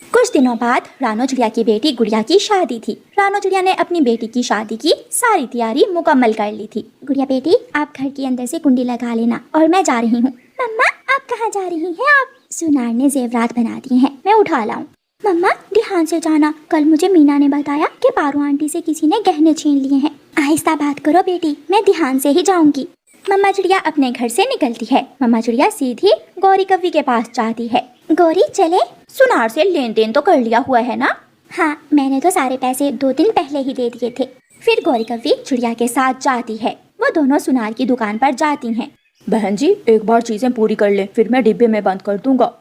कुछ दिनों बाद रानो चिड़िया की बेटी गुड़िया की शादी थी। रानो चिड़िया ने अपनी बेटी की शादी की सारी तैयारी मुकम्मल कर ली थी। गुड़िया बेटी, आप घर के अंदर से कुंडी लगा लेना और मैं जा रही हूँ। मम्मा, आप कहाँ जा रही हैं? आप सुनार ने जेवरात बना दिए हैं, मैं उठा लाऊं। मम्मा, ध्यान से जाना, कल मुझे मीना ने बताया कि पारू आंटी से किसी ने गहने छीन लिए हैं। आहिस्ता बात करो बेटी, मैं ध्यान से ही जाऊंगी। मम्मा चिड़िया अपने घर से निकलती है। मम्मा चिड़िया सीधी गौरी कव्वी के पास जाती है। गौरी चले? सुनार से लेन देन तो कर लिया हुआ है ना? हाँ, मैंने तो सारे पैसे 2 दिन पहले ही दे दिए थे। फिर गौरी कव्वी चिड़िया के साथ जाती है। वो दोनों सुनार की दुकान पर जाती हैं। बहन जी, एक बार चीजें पूरी कर ले, फिर मैं डिब्बे में बंद कर दूंगा।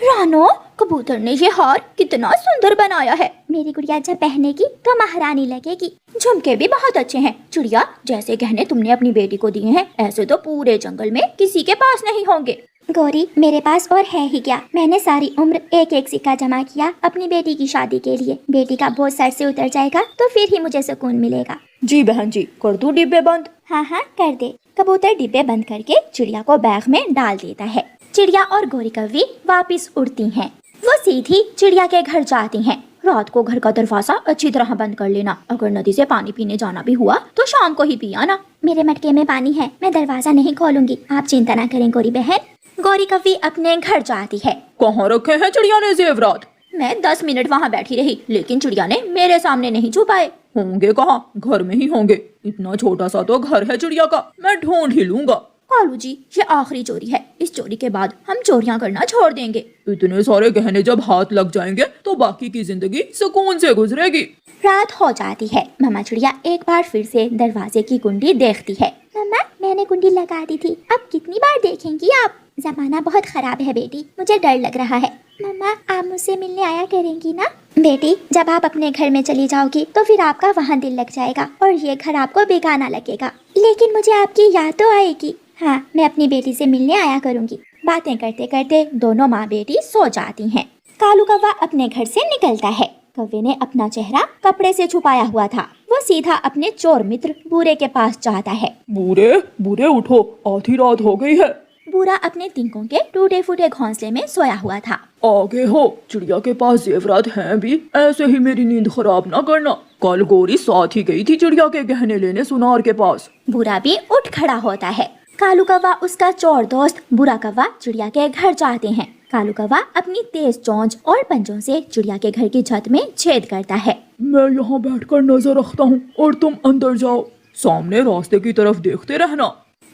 रानो, कबूतर ने ये हार कितना सुंदर बनाया है। मेरी गुड़िया जब पहनेगी तो महारानी लगेगी। झुमके भी बहुत अच्छे हैं। चिड़िया, जैसे गहने तुमने अपनी बेटी को दिए हैं, ऐसे तो पूरे जंगल में किसी के पास नहीं होंगे। गौरी, मेरे पास और है ही क्या। मैंने सारी उम्र एक एक सिक्का जमा किया अपनी बेटी की शादी के लिए। बेटी का बोझ सर से उतर जाएगा तो फिर ही मुझे सुकून मिलेगा। जी बहन जी, कर दूं डिब्बे बंद? हाँ हाँ, कर दे। कबूतर डिब्बे बंद करके चिड़िया को बैग में डाल देता है। चिड़िया और गौरी कव्वी वापिस उड़ती हैं। वो सीधी चिड़िया के घर जाती हैं। रात को घर का दरवाजा अच्छी तरह बंद कर लेना। अगर नदी से पानी पीने जाना भी हुआ तो शाम को ही पी आना। मेरे मटके में पानी है, मैं दरवाजा नहीं खोलूंगी, आप चिंता न करें गौरी बहन। गौरी कव्वी अपने घर जाती है। कहाँ रखे हैं चिड़िया ने जेवरात? मैं 10 मिनट वहाँ बैठी रही, लेकिन चिड़िया ने मेरे सामने नहीं छुपाए। होंगे कहाँ? घर में ही होंगे। इतना छोटा सा तो घर है चिड़िया का, मैं ढूंढ ही लूंगा। कालू जी, ये आखिरी चोरी है। इस चोरी के बाद हम चोरियां करना छोड़ देंगे। इतने सारे गहने जब हाथ लग जाएंगे तो बाकी की जिंदगी सुकून से गुजरेगी। रात हो जाती है। मम्मा चिड़िया एक बार फिर से दरवाजे की कुंडी देखती है। मम्मा, मैंने कुंडी लगा दी थी, अब कितनी बार देखेंगी आप? जमाना बहुत खराब है बेटी, मुझे डर लग रहा है। मम्मा, आप मुझसे मिलने आया करेंगी ना? बेटी, जब आप अपने घर में चली जाओगी तो फिर आपका वहाँ दिल लग जाएगा और ये घर आपको बेगाना लगेगा। लेकिन मुझे आपकी याद तो आएगी। हाँ, मैं अपनी बेटी से मिलने आया करूँगी। बातें करते करते दोनों माँ बेटी सो जाती हैं। कालू कौवा अपने घर से निकलता है। कौवे ने अपना चेहरा कपड़े से छुपाया हुआ था। वो सीधा अपने चोर मित्र बूरे के पास जाता है। बूरे, बूरे उठो, आधी रात हो गई है। बूरा अपने तिनकों के टूटे फूटे घोंसले में सोया हुआ था। आगे हो, चिड़िया के पास जेवरात हैं भी, ऐसे ही मेरी नींद खराब ना करना। कल गौरी साथ ही गई थी चिड़िया के गहने लेने सुनार के पास। बूरा भी उठ खड़ा होता है। कालू कौवा उसका चोर दोस्त बुरा कौवा चिड़िया के घर जाते हैं। कालू कौवा अपनी तेज चोंच और पंजों से चिड़िया के घर की छत में छेद करता है। मैं यहाँ बैठकर नजर रखता हूँ और तुम अंदर जाओ, सामने रास्ते की तरफ देखते रहना।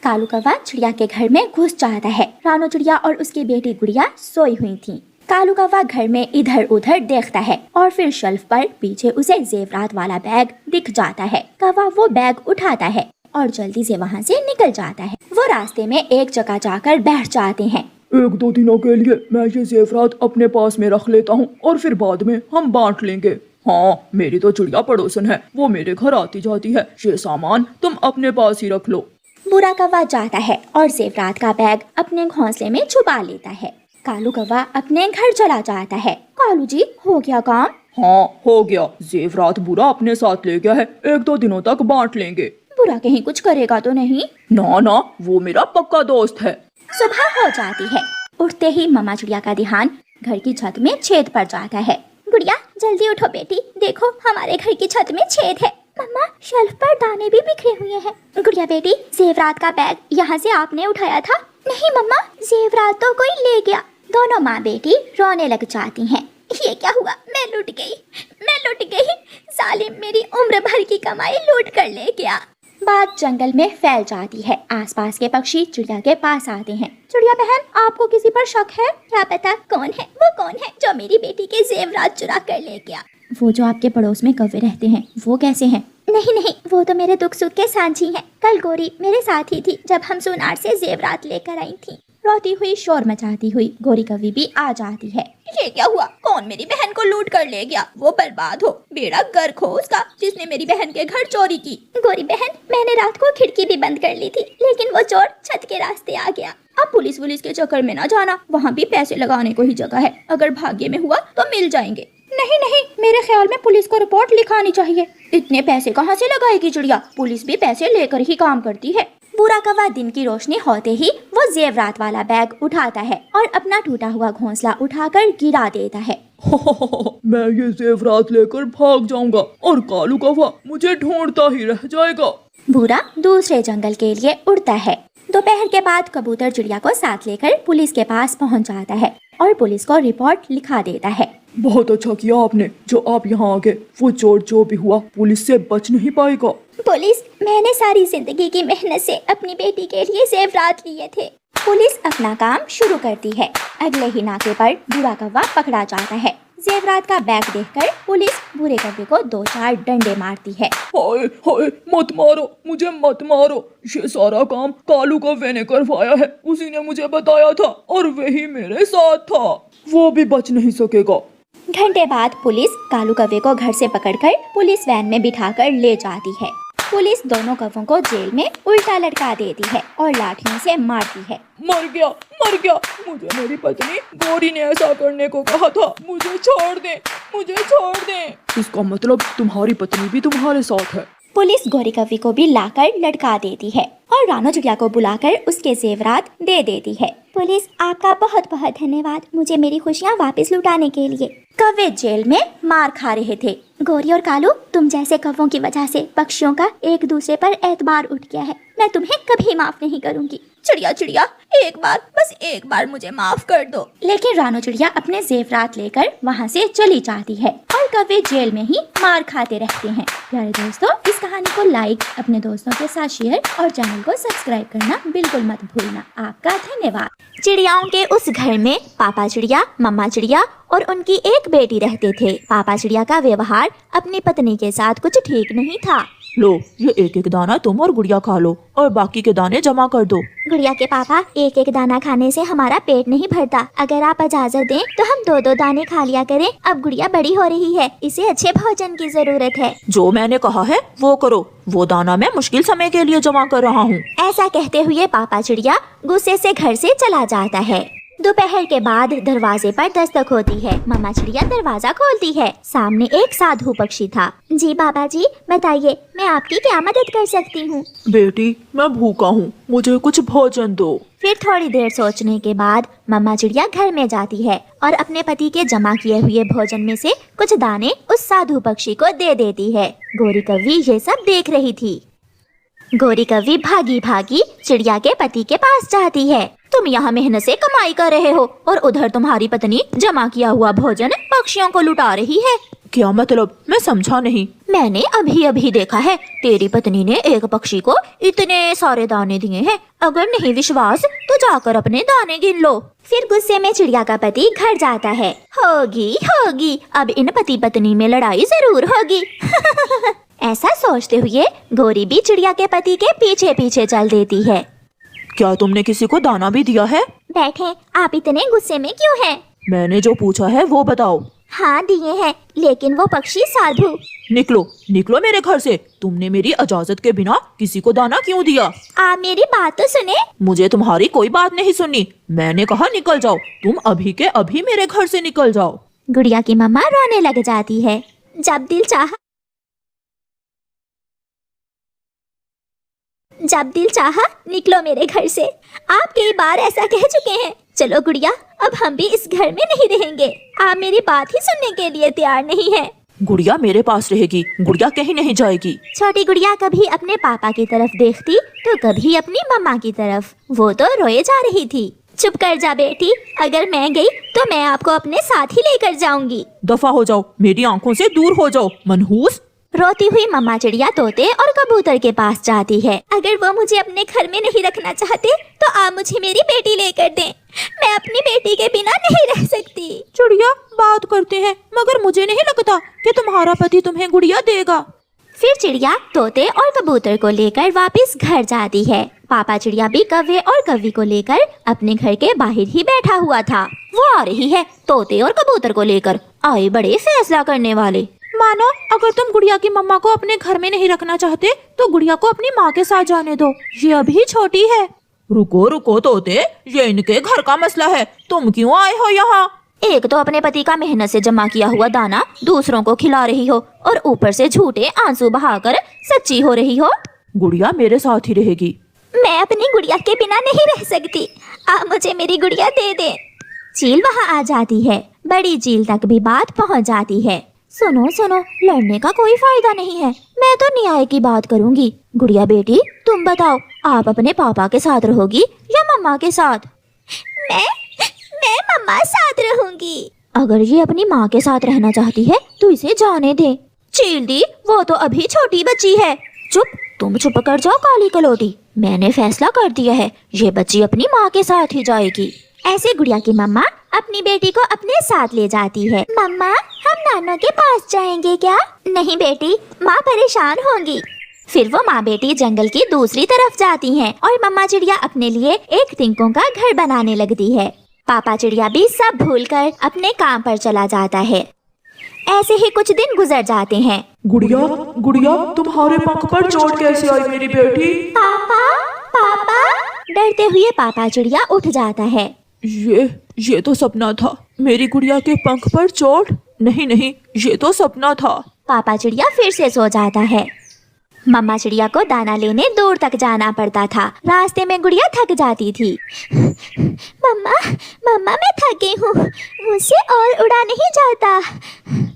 कालू कौवा चिड़िया के घर में घुस जाता है। रानो चिड़िया और उसकी बेटी गुड़िया सोई हुई थी। कालू कौवा घर में इधर उधर देखता है और फिर शेल्फ पर पीछे उसे जेवरात वाला बैग दिख जाता है। कौवा वो बैग उठाता है और जल्दी से वहाँ से निकल जाता है। वो रास्ते में एक जगह जाकर बैठ जाते हैं। 1-2 दिनों के लिए मैं ये जेवरात अपने पास में रख लेता हूँ और फिर बाद में हम बांट लेंगे। हाँ, मेरी तो चिड़िया पड़ोसन है, वो मेरे घर आती जाती है। ये सामान तुम अपने पास ही रख लो। बुरा कौवा जाता है और जेवरात का बैग अपने घोंसले में छुपा लेता है। कालू कौवा अपने घर चला जाता है। कालू जी, हो गया काम? हाँ, हो गया। जेवरात बुरा अपने साथ ले गया है, 1-2 दिनों तक बांट लेंगे। बुरा कहीं कुछ करेगा तो नहीं? ना ना, वो मेरा पक्का दोस्त है। सुबह हो जाती है। उठते ही मम्मा चिड़िया का ध्यान घर की छत में छेद पर जाता है। गुड़िया, जल्दी उठो बेटी, देखो हमारे घर की छत में छेद है। मम्मा, शेल्फ पर दाने भी बिखरे हुए हैं। गुड़िया बेटी, जेवरात का बैग यहाँ से आपने उठाया था? नहीं मम्मा, जेवरात तो कोई ले गया। दोनों माँ बेटी रोने लग जाती हैं। ये क्या हुआ? मैं लुट गई, मैं लुट गई। जालिम मेरी उम्र भर की कमाई लूट कर ले गया। बात जंगल में फैल जाती है। आसपास के पक्षी चिड़िया के पास आते हैं। चिड़िया बहन, आपको किसी पर शक है? क्या पता कौन है वो, कौन है जो मेरी बेटी के जेवरात चुरा कर ले गया? वो जो आपके पड़ोस में कौवे रहते हैं, वो कैसे हैं? नहीं नहीं, वो तो मेरे दुख सुख के साझी हैं। कल गौरी मेरे साथ ही थी जब हम सुनार से जेवरात लेकर आई थी। रोती हुई शोर मचाती हुई गौरी कव्वी भी आ जाती है। ये क्या हुआ? कौन मेरी बहन को लूट कर ले गया? वो बर्बाद हो, बेड़ा गर्क हो उसका जिसने मेरी बहन के घर चोरी की। गौरी बहन, मैंने रात को खिड़की भी बंद कर ली थी, लेकिन वो चोर छत के रास्ते आ गया। अब पुलिस के चक्कर में ना जाना, वहाँ भी पैसे लगाने को ही जगह है। अगर भाग्य में हुआ तो मिल जाएंगे। नहीं नहीं, मेरे ख्याल में पुलिस को रिपोर्ट लिखानी चाहिए। इतने पैसे कहाँ से लगाएगी चिड़िया? पुलिस भी पैसे लेकर ही काम करती है। बुरा कौवा दिन की रोशनी होते ही वो जेवरात वाला बैग उठाता है और अपना टूटा हुआ घोंसला उठाकर गिरा देता है मैं ये जेवरात लेकर भाग जाऊंगा और कालू कौवा मुझे ढूंढता ही रह जाएगा। भूरा दूसरे जंगल के लिए उड़ता है। दोपहर के बाद कबूतर चिड़िया को साथ लेकर पुलिस के पास पहुंच जाता है और पुलिस को रिपोर्ट लिखा देता है। बहुत अच्छा किया आपने जो आप यहाँ आ गए। वो चोर जो भी हुआ पुलिस से बच नहीं पाएगा। पुलिस, मैंने सारी जिंदगी की मेहनत से अपनी बेटी के लिए जेवरात लिए थे। पुलिस अपना काम शुरू करती है। अगले ही नाके पर भूरा कौवा पकड़ा जाता है। जेवरात का बैग देखकर पुलिस भूरे कौवे को 2-4 डंडे मारती है। हाय हाय, मत मारो, मुझे मत मारो। ये सारा काम कालू कौवे ने करवाया है। उसी ने मुझे बताया था और वही मेरे साथ था। वो भी बच नहीं सकेगा। घंटे बाद पुलिस कालू कौवे को घर से पकड़कर पुलिस वैन में बिठाकर ले जाती है। पुलिस दोनों कौवों को जेल में उल्टा लटका देती है और लाठियों से मारती है। मर गया, मर गया। मुझे मेरी पत्नी गौरी ने ऐसा करने को कहा था। मुझे छोड़ दे, मुझे छोड़ दे। इसका मतलब तुम्हारी पत्नी भी तुम्हारे साथ है। पुलिस गौरी कौवी को भी लाकर लटका देती है और रानो चिड़िया को बुलाकर उसके जेवरात दे देती है। पुलिस, आपका बहुत बहुत धन्यवाद मुझे मेरी खुशियाँ वापस लुटाने के लिए। कौवे जेल में मार खा रहे थे। गौरी और कालू, तुम जैसे कौवों की वजह से पक्षियों का एक दूसरे पर एतबार उठ गया है। मैं तुम्हें कभी माफ नहीं करूंगी। चिड़िया चिड़िया, एक बार, बस एक बार मुझे माफ कर दो। लेकिन रानो चिड़िया अपने जेवरात लेकर वहाँ से चली जाती है और कौवे जेल में ही मार खाते रहते हैं। प्यारे दोस्तों, इस कहानी को लाइक, अपने दोस्तों के साथ शेयर और चैनल को सब्सक्राइब करना बिल्कुल मत भूलना। आपका धन्यवाद। चिड़ियाओं के उस घर में पापा चिड़िया, मम्मा चिड़िया और उनकी एक बेटी रहते थे। पापा चिड़िया का व्यवहार अपनी पत्नी के साथ कुछ ठीक नहीं था। लो, ये एक एक दाना तुम और गुड़िया खा लो और बाकी के दाने जमा कर दो। गुड़िया के पापा, एक एक दाना खाने से हमारा पेट नहीं भरता। अगर आप इजाजत दें तो हम 2-2 दाने खा लिया करें। अब गुड़िया बड़ी हो रही है, इसे अच्छे भोजन की जरूरत है। जो मैंने कहा है वो करो। वो दाना मैं मुश्किल समय के लिए जमा कर रहा हूँ। ऐसा कहते हुए पापा चिड़िया गुस्से से घर से चला जाता है। दोपहर के बाद दरवाजे पर दस्तक होती है। मम्मा चिड़िया दरवाजा खोलती है। सामने एक साधु पक्षी था। जी बाबा जी, बताइए मैं आपकी क्या मदद कर सकती हूँ? बेटी, मैं भूखा हूँ, मुझे कुछ भोजन दो। फिर थोड़ी देर सोचने के बाद मम्मा चिड़िया घर में जाती है और अपने पति के जमा किए हुए भोजन में से कुछ दाने उस साधु पक्षी को दे देती है। गौरी कौवी ये सब देख रही थी। गौरी कौवी भागी भागी चिड़िया के पति के पास जाती है। तुम यहाँ मेहनत से कमाई कर रहे हो और उधर तुम्हारी पत्नी जमा किया हुआ भोजन पक्षियों को लुटा रही है। क्या मतलब? मैं समझा नहीं। मैंने अभी अभी देखा है, तेरी पत्नी ने एक पक्षी को इतने सारे दाने दिए हैं। अगर नहीं विश्वास तो जाकर अपने दाने गिन लो। फिर गुस्से में चिड़िया का पति घर जाता है। होगी होगी, अब इन पति पत्नी में लड़ाई जरूर होगी। ऐसा सोचते हुए गौरी भी चिड़िया के पति के पीछे पीछे चल देती है। क्या तुमने किसी को दाना भी दिया है? बैठे, आप इतने गुस्से में क्यों हैं? मैंने जो पूछा है वो बताओ। हाँ दिए हैं, लेकिन वो पक्षी साधु। निकलो, निकलो मेरे घर से। तुमने मेरी इजाजत के बिना किसी को दाना क्यों दिया? आप मेरी बात तो सुने। मुझे तुम्हारी कोई बात नहीं सुननी। मैंने कहा निकल जाओ। तुम अभी के अभी मेरे घर से निकल जाओ। गुड़िया की मम्मा रोने लग जाती है। जब दिल चाहा निकलो मेरे घर से। आप कई बार ऐसा कह चुके हैं। चलो गुड़िया, अब हम भी इस घर में नहीं रहेंगे। आप मेरी बात ही सुनने के लिए तैयार नहीं है। गुड़िया मेरे पास रहेगी, गुड़िया कहीं नहीं जाएगी। छोटी गुड़िया कभी अपने पापा की तरफ देखती तो कभी अपनी मम्मा की तरफ। वो तो रोए जा रही थी। चुप कर जा बेटी, अगर मैं गई तो मैं आपको अपने साथ ही लेकर जाऊंगी। दफा हो जाओ, मेरी आंखों से दूर हो जाओ मनहूस। रोती हुई मम्मा चिड़िया तोते और कबूतर के पास जाती है। अगर वो मुझे अपने घर में नहीं रखना चाहते तो आप मुझे मेरी बेटी लेकर दें। मैं अपनी बेटी के बिना नहीं रह सकती। चिड़िया बात करते हैं, मगर मुझे नहीं लगता कि तुम्हारा पति तुम्हें गुड़िया देगा। फिर चिड़िया तोते और कबूतर को लेकर वापस घर जाती है। पापा चिड़िया भी कौवे और कौवी को लेकर अपने घर के बाहर ही बैठा हुआ था। वो आ रही है तोते और कबूतर को लेकर। आए बड़े फैसला करने वाले। मानो अगर तुम गुड़िया की मम्मा को अपने घर में नहीं रखना चाहते तो गुड़िया को अपनी माँ के साथ जाने दो। ये अभी छोटी है। रुको रुको तोते, ये इनके घर का मसला है। तुम क्यों आए हो यहाँ? एक तो अपने पति का मेहनत से जमा किया हुआ दाना दूसरों को खिला रही हो और ऊपर से झूठे आंसू बहाकर सच्ची हो रही हो। गुड़िया मेरे साथ ही रहेगी। मैं अपनी गुड़िया के बिना नहीं रह सकती। आप मुझे मेरी गुड़िया दे दें। चील वहाँ आ जाती है। बड़ी चील तक भी बात पहुँच जाती है। सुनो सुनो, लड़ने का कोई फायदा नहीं है, मैं तो न्याय की बात करूंगी। गुड़िया बेटी, तुम बताओ, आप अपने पापा के साथ रहोगी या मम्मा के साथ? मैं मम्मा साथ रहूंगी। अगर ये अपनी माँ के साथ रहना चाहती है तो इसे जाने दे। चील दी, वो तो अभी छोटी बच्ची है। चुप, तुम चुप कर जाओ काली कलोटी। मैंने फैसला कर दिया है, ये बच्ची अपनी माँ के साथ ही जाएगी। ऐसे गुड़िया की मम्मा अपनी बेटी को अपने साथ ले जाती है। मम्मा, हम नानों के पास जाएंगे क्या? नहीं बेटी, माँ परेशान होंगी। फिर वो माँ बेटी जंगल की दूसरी तरफ जाती हैं और मम्मा चिड़िया अपने लिए एक तिनकों का घर बनाने लगती है। पापा चिड़िया भी सब भूलकर अपने काम पर चला जाता है। ऐसे ही कुछ दिन गुजर जाते हैं। गुड़िया, गुड़िया, तुम्हारे पंख पर चोट कैसे आई मेरी बेटी? पापा, पापा। डरते हुए पापा चिड़िया उठ जाता है। ये तो सपना था। मेरी गुड़िया के पंख पर चोट? नहीं नहीं, ये तो सपना था। पापा चिड़िया फिर से सो जाता है। मम्मा चिड़िया को दाना लेने दूर तक जाना पड़ता था। रास्ते में गुड़िया थक जाती थी। मम्मा, मम्मा, मैं थक गई हूँ, मुझसे और उड़ा नहीं जाता।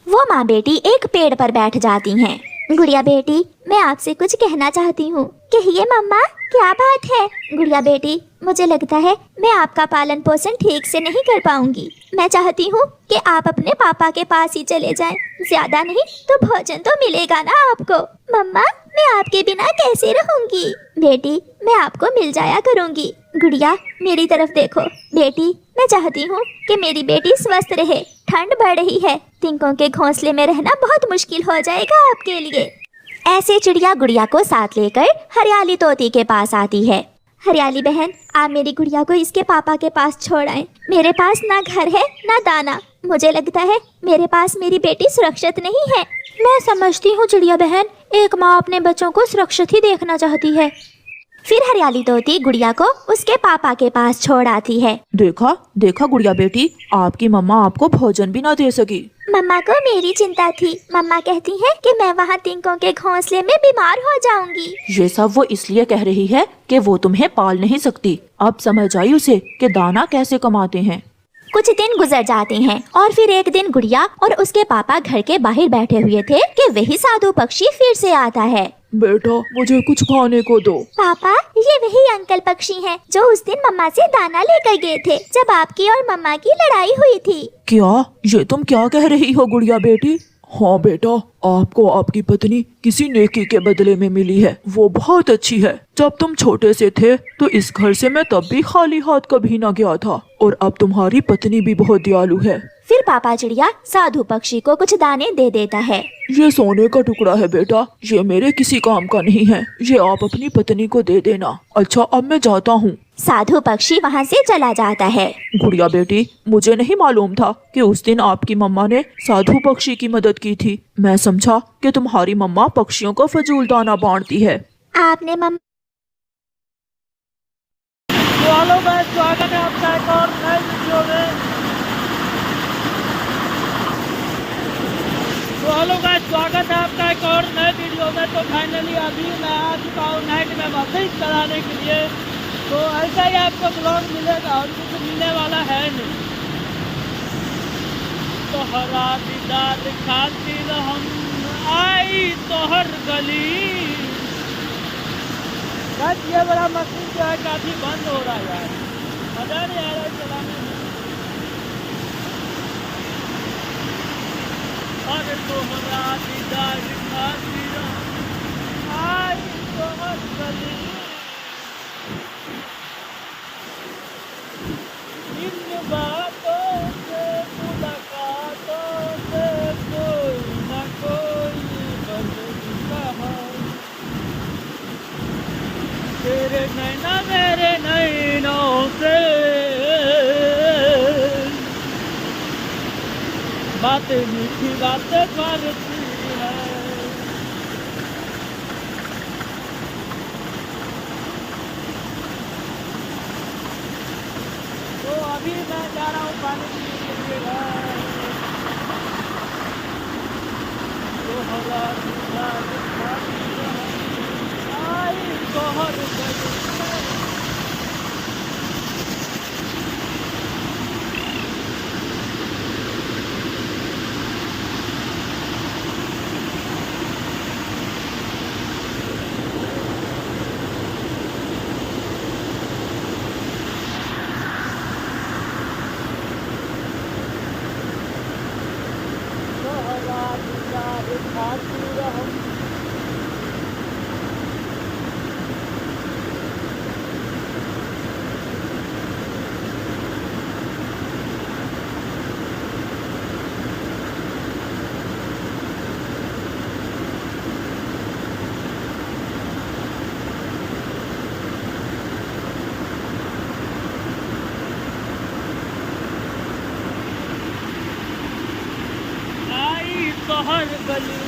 वो माँ बेटी एक पेड़ पर बैठ जाती हैं। गुड़िया बेटी, मैं आपसे कुछ कहना चाहती हूँ। कहिए मम्मा, क्या बात है? गुड़िया बेटी, मुझे लगता है मैं आपका पालन पोषण ठीक से नहीं कर पाऊंगी। मैं चाहती हूँ कि आप अपने पापा के पास ही चले जाएं। ज्यादा नहीं तो भोजन तो मिलेगा ना आपको। मम्मा, मैं आपके बिना कैसे रहूंगी? बेटी, मैं आपको मिल जाया करूंगी। गुड़िया, मेरी तरफ देखो। बेटी, मैं चाहती हूँ कि मेरी बेटी स्वस्थ रहे। ठंड बढ़ रही है, तिनकों के घोंसले में रहना बहुत मुश्किल हो जाएगा आपके लिए। ऐसे चिड़िया गुड़िया को साथ लेकर हरियाली तोती के पास आती है। हरियाली बहन, आप मेरी गुड़िया को इसके पापा के पास छोड़ आए। मेरे पास ना घर है ना दाना। मुझे लगता है मेरे पास मेरी बेटी सुरक्षित नहीं है। मैं समझती हूँ चिड़िया बहन, एक माँ अपने बच्चों को सुरक्षित ही देखना चाहती है। फिर हरियाली तोती गुड़िया को उसके पापा के पास छोड़ आती है। देखा देखा गुड़िया बेटी, आपकी मम्मा आपको भोजन भी ना दे सकी। मम्मा को मेरी चिंता थी। मम्मा कहती है कि मैं वहाँ तिनकों के घोंसले में बीमार हो जाऊंगी। ये सब वो इसलिए कह रही है कि वो तुम्हें पाल नहीं सकती। अब समझ आई उसे कि दाना कैसे कमाते हैं। कुछ दिन गुजर जाते हैं और फिर एक दिन गुड़िया और उसके पापा घर के बाहर बैठे हुए थे कि वही साधु पक्षी फिर से आता है। बेटा, मुझे कुछ खाने को दो। पापा, ये वही अंकल पक्षी हैं जो उस दिन मम्मा से दाना लेकर गए थे जब आपकी और मम्मा की लड़ाई हुई थी। क्या? ये तुम क्या कह रही हो गुड़िया बेटी? हाँ बेटा, आपको आपकी पत्नी किसी नेकी के बदले में मिली है। वो बहुत अच्छी है। जब तुम छोटे से थे तो इस घर से मैं तब भी खाली हाथ कभी ना गया था, और अब तुम्हारी पत्नी भी बहुत दयालु है। फिर पापा चिड़िया साधु पक्षी को कुछ दाने दे देता है। ये सोने का टुकड़ा है बेटा, ये मेरे किसी काम का नहीं है। ये आप अपनी पत्नी को दे देना। अच्छा, अब मैं जाता हूँ। साधु पक्षी वहाँ से चला जाता है। गुड़िया बेटी, मुझे नहीं मालूम था कि उस दिन आपकी मम्मा ने साधु पक्षी की मदद की थी। मैं समझा कि तुम्हारी मम्मा पक्षियों को फजूल दाना बांटती है। आपने मम्मा हेलो गाइस, स्वागत है आपका एक और नए वीडियो में। हेलो गाइस, स्वागत है आपका एक और नए वीडियो में। तो फाइनली अभी मैं आ चुका हूँ नाइट में वापस चलाने के लिए। तो ऐसा ही आपको ब्लॉग मिलेगा और कुछ मिलने वाला है नहीं। तो हरा दीदार खातिर हम आई तो हर गली। बस ये बड़ा मशीन जो है काफ़ी बंद हो रहा है यार, मज़ा नहीं आ रहा है चलाने में। और तो हरा दीदार खातिर हम आई तो हर गली। इन बातों से मुलाकातों से कोई न कोई बदलता है। तेरे नैना मेरे नैनों से बातें मीठी बातें करती है। तो अभी मैं जा रहा हूँ पानी पीने के लिए। तो हरा दीदार खातिर हम आई तो हर गली। आई तो हर गली